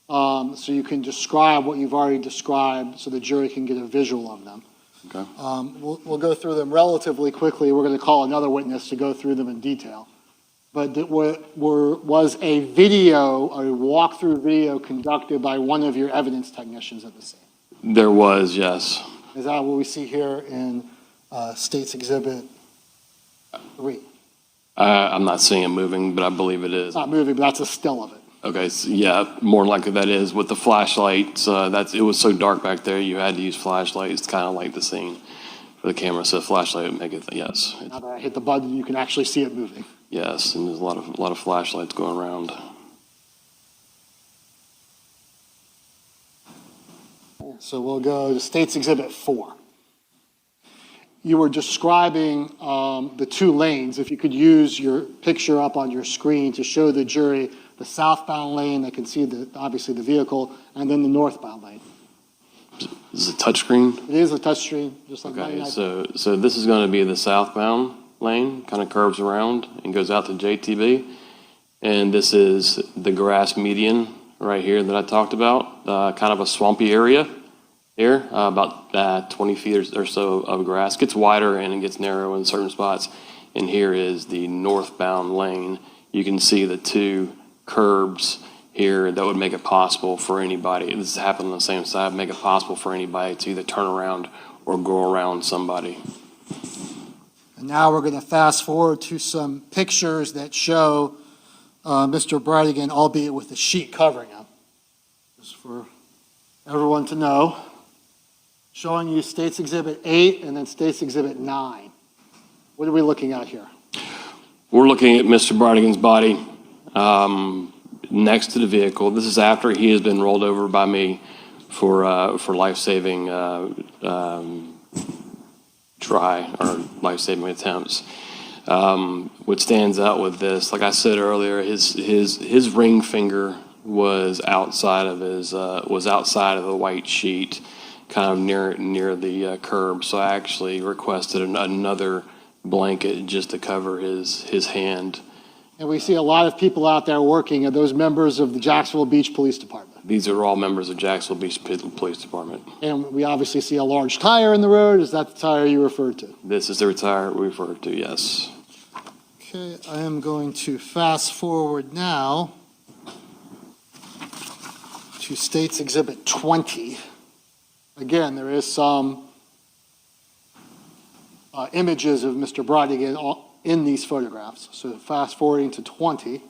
so you can describe what you've already described so the jury can get a visual of them. Okay. We'll go through them relatively quickly. We're going to call another witness to go through them in detail. But it was a video, a walkthrough video conducted by one of your evidence technicians at the scene. There was, yes. Is that what we see here in State's Exhibit 3? I'm not seeing it moving, but I believe it is. It's not moving, but that's a still of it. Okay, so yeah, more likely that is. With the flashlights, it was so dark back there, you had to use flashlights to kind of light the scene for the camera. So the flashlight would make it, yes. Now that I hit the button, you can actually see it moving. Yes, and there's a lot of flashlights going around. So we'll go to State's Exhibit 4. You were describing the two lanes. If you could use your picture up on your screen to show the jury the southbound lane, they can see obviously the vehicle, and then the northbound lane. Is it a touchscreen? It is a touchscreen, just like Okay, so this is going to be the southbound lane, kind of curves around and goes out to JTB. And this is the grass median right here that I talked about, kind of a swampy area here, about 20 feet or so of grass. It gets wider and it gets narrow in certain spots. And here is the northbound lane. You can see the two curbs here that would make it possible for anybody, this is happening on the same side, make it possible for anybody to either turn around or go around somebody. And now we're going to fast forward to some pictures that show Mr. Bridegan, albeit with the sheet covering him. Just for everyone to know. Showing you State's Exhibit 8 and then State's Exhibit 9. What are we looking at here? We're looking at Mr. Bridegan's body next to the vehicle. This is after he has been rolled over by me for life-saving try or life-saving attempts. What stands out with this, like I said earlier, his ring finger was outside of the white sheet, kind of near the curb. So I actually requested another blanket just to cover his hand. And we see a lot of people out there working. Are those members of the Jacksonville Beach Police Department? These are all members of Jacksonville Beach Police Department. And we obviously see a large tire in the road. Is that the tire you referred to? This is the tire we referred to, yes. Okay, I am going to fast forward now to State's Exhibit 20. Again, there is some images of Mr. Bridegan in these photographs. So fast forwarding to 20.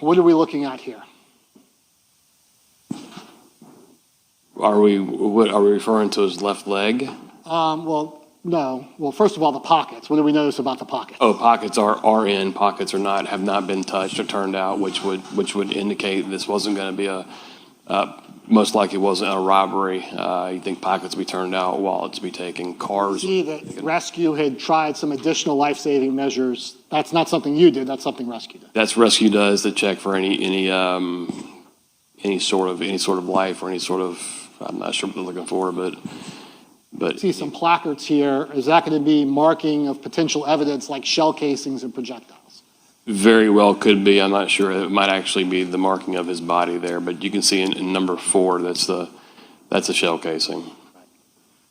What are we looking at here? Are we referring to his left leg? Well, no. Well, first of all, the pockets. What do we notice about the pockets? Oh, pockets are in. Pockets have not been touched or turned out, which would indicate this wasn't going to be most likely wasn't a robbery. You think pockets be turned out, wallets be taken, cars. See that rescue had tried some additional life-saving measures. That's not something you did. That's something rescue did. That's rescue does to check for any sort of life or any sort of, I'm not sure what they're looking for, but see some placards here. Is that going to be marking of potential evidence like shell casings and projectiles? Very well could be. I'm not sure. It might actually be the marking of his body there, but you can see in number 4 that's a shell casing. Right.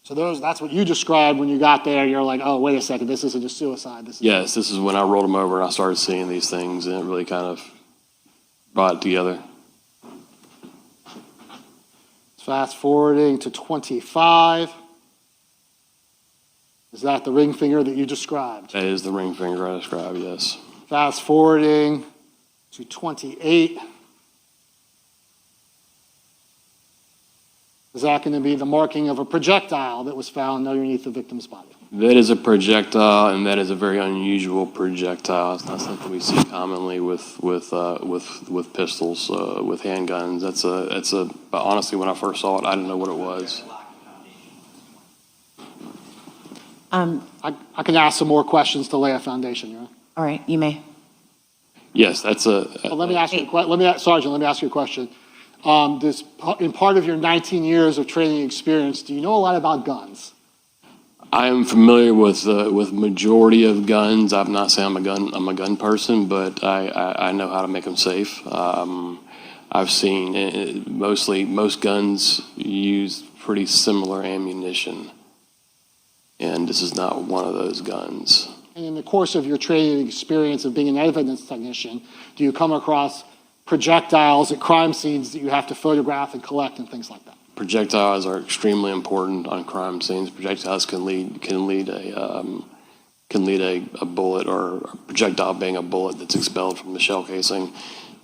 So that's what you described when you got there. You're like, oh, wait a second, this isn't a suicide. Yes, this is when I rolled him over and I started seeing these things, and it really kind of brought it together. Fast forwarding to 25. Is that the ring finger that you described? That is the ring finger I described, yes. Fast forwarding to 28. Is that going to be the marking of a projectile that was found underneath the victim's body? That is a projectile, and that is a very unusual projectile. It's not something we see commonly with pistols, with handguns. But honestly, when I first saw it, I didn't know what it was. I can ask some more questions to lay a foundation. You know? All right, you may. Yes, that's a. Let me ask you. Sergeant, let me ask you a question. In part of your 19 years of training experience, do you know a lot about guns? I am familiar with majority of guns. I'm not saying I'm a gun person, but I know how to make them safe. I've seen most guns use pretty similar ammunition, and this is not one of those guns. And in the course of your training experience of being an evidence technician, do you come across projectiles at crime scenes that you have to photograph and collect and things like that? Projectiles are extremely important on crime scenes. Projectiles can lead a bullet, or a projectile being a bullet that's expelled from the shell casing.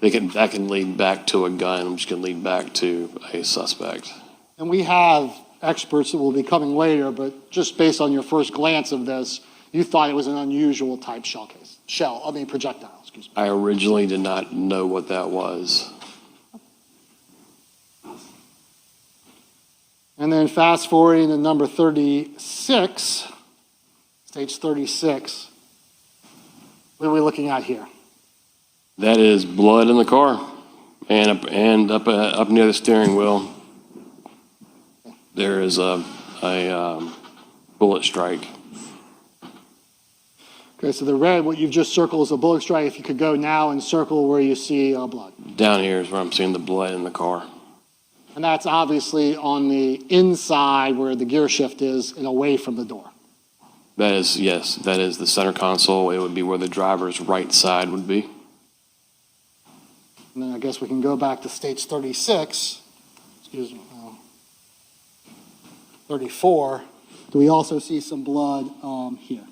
That can lead back to a gun, which can lead back to a suspect. And we have experts that will be coming later, but just based on your first glance of this, you thought it was an unusual type projectile, excuse me. I originally did not know what that was. And then fast forwarding to number 36, stage 36, what are we looking at here? That is blood in the car, and up near the steering wheel, there is a bullet strike. Okay, so the red, what you've just circled is a bullet strike. If you could go now and circle where you see blood. Down here is where I'm seeing the blood in the car. And that's obviously on the inside where the gear shift is and away from the door. That is, yes, that is the center console. It would be where the driver's right side would be. And then I guess we can go back to States 36, 34. Do we also see some blood here?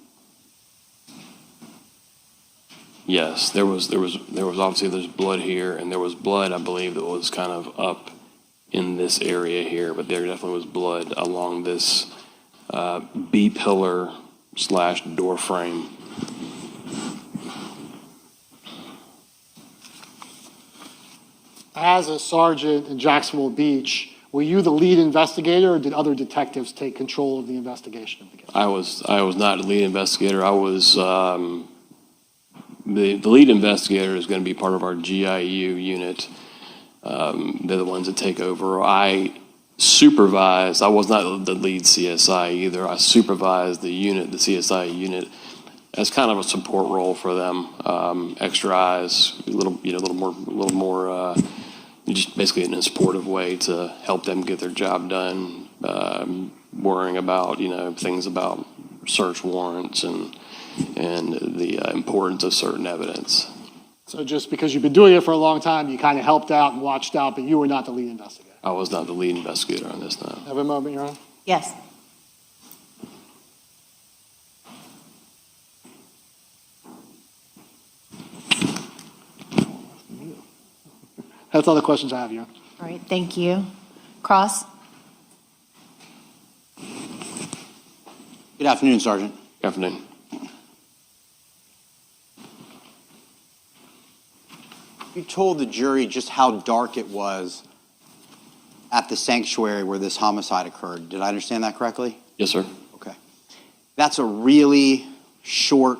Yes, there was obviously there's blood here, and there was blood, I believe, that was kind of up in this area here, but there definitely was blood along this B pillar / door frame. As a sergeant in Jacksonville Beach, were you the lead investigator, or did other detectives take control of the investigation of the case? I was not the lead investigator. I was the lead investigator is going to be part of our GIU unit. They're the ones that take over. I supervised. I was not the lead CSI either. I supervised the unit, the CSI unit, as kind of a support role for them. Extra eyes, a little more. Just basically in a supportive way to help them get their job done. Worrying about things about search warrants and the importance of certain evidence. So just because you've been doing it for a long time, you kind of helped out and watched out, but you were not the lead investigator. I was not the lead investigator on this, no. Have a moment, Your Honor? Yes. That's all the questions I have, Your Honor. All right, thank you. Cross? Good afternoon, Sergeant. Good afternoon. You told the jury just how dark it was at the sanctuary where this homicide occurred. Did I understand that correctly? Yes, sir. Okay. That's a really short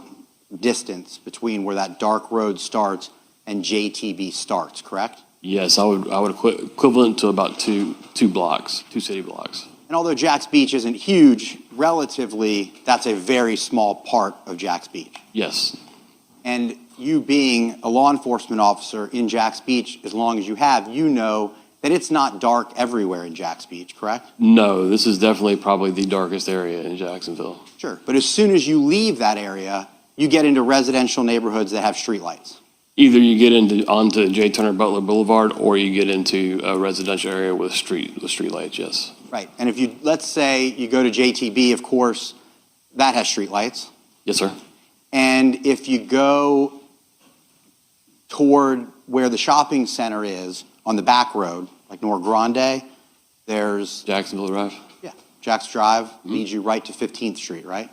distance between where that dark road starts and JTB starts, correct? Yes, I would equivalent to about two blocks, 2 city blocks. And although Jack's Beach isn't huge, relatively, that's a very small part of Jack's Beach. Yes. And you being a law enforcement officer in Jack's Beach, as long as you have, you know that it's not dark everywhere in Jack's Beach, correct? No, this is definitely probably the darkest area in Jacksonville. Sure. But as soon as you leave that area, you get into residential neighborhoods that have streetlights. Either you get onto J. Turner Butler Boulevard, or you get into a residential area with street lights. Yes. Right. And if you, let's say you go to JTB, of course, that has streetlights. Yes, sir. And if you go toward where the shopping center is on the back road, like Nor Grande, there's Jacksonville Drive. Yeah, Jack's Drive leads you right to 15th Street, right?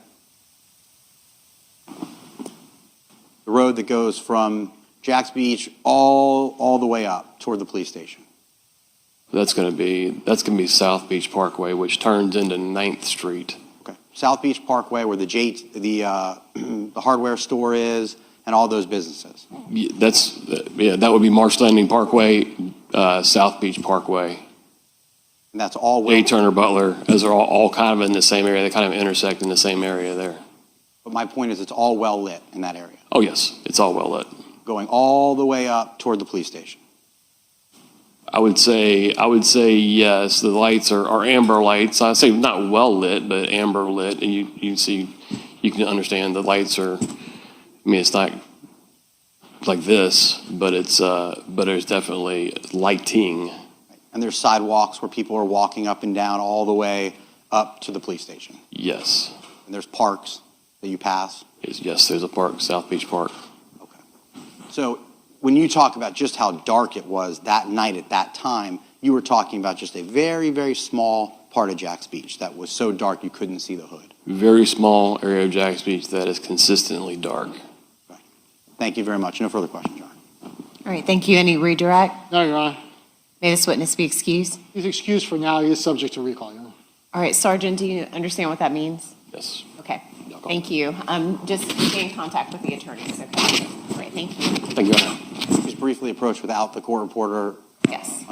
The road that goes from Jack's Beach all the way up toward the police station. That's going to be South Beach Parkway, which turns into 9th Street. Okay, South Beach Parkway, where the hardware store is, and all those businesses. That would be Marsh Landing Parkway, South Beach Parkway. And that's all J. Turner Butler, those are all kind of in the same area. They kind of intersect in the same area there. But my point is, it's all well lit in that area. Oh yes, it's all well lit. Going all the way up toward the police station. I would say yes. The lights are amber lights. I say not well lit, but amber lit, and you can understand the lights are. I mean, it's not like this, but there's definitely lighting. And there's sidewalks where people are walking up and down all the way up to the police station. Yes. And there's parks that you pass. Yes, there's a park, South Beach Park. Okay. So when you talk about just how dark it was that night at that time, you were talking about just a very, very small part of Jack's Beach that was so dark you couldn't see the hood. Very small area of Jack's Beach that is consistently dark. Right. Thank you very much. No further questions, Your Honor. All right, thank you. Any redirect? No, Your Honor. May this witness be excused? He's excused for now. He is subject to recall, Your Honor. All right, Sergeant, do you understand what that means? Yes. Okay, thank you. Just stay in contact with the attorneys, okay? All right, thank you. Thank you, Your Honor. He's briefly approached without the court reporter. Yes.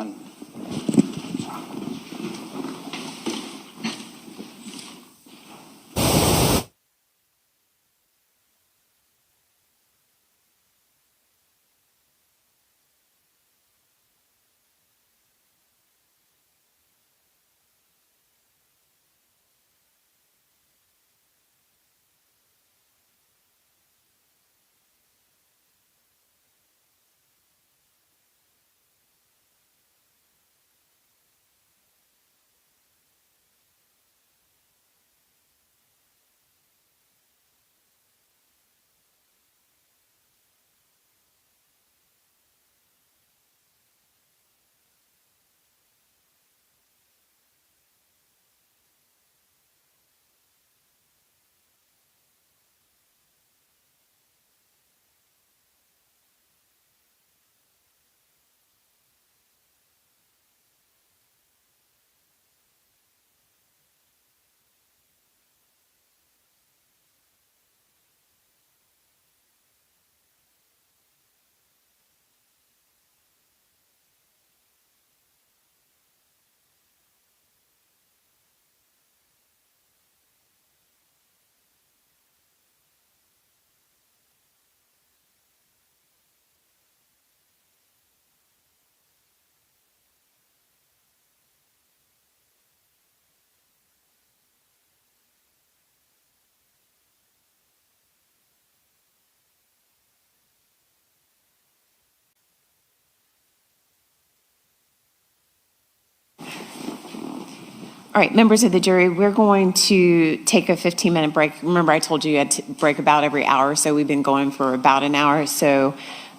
All right, members of the jury, we're going to take a 15-minute break. Remember, I told you you had to break about every hour, so we've been going for about an hour. So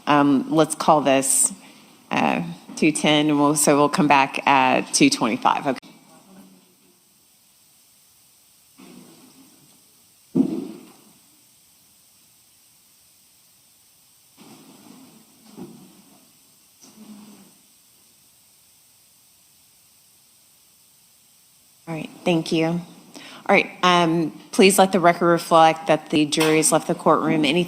let's call this 2:10, and we'll come back at 2:25. Okay. All right, thank you. All right, please let the record reflect that the jury has left the courtroom. Any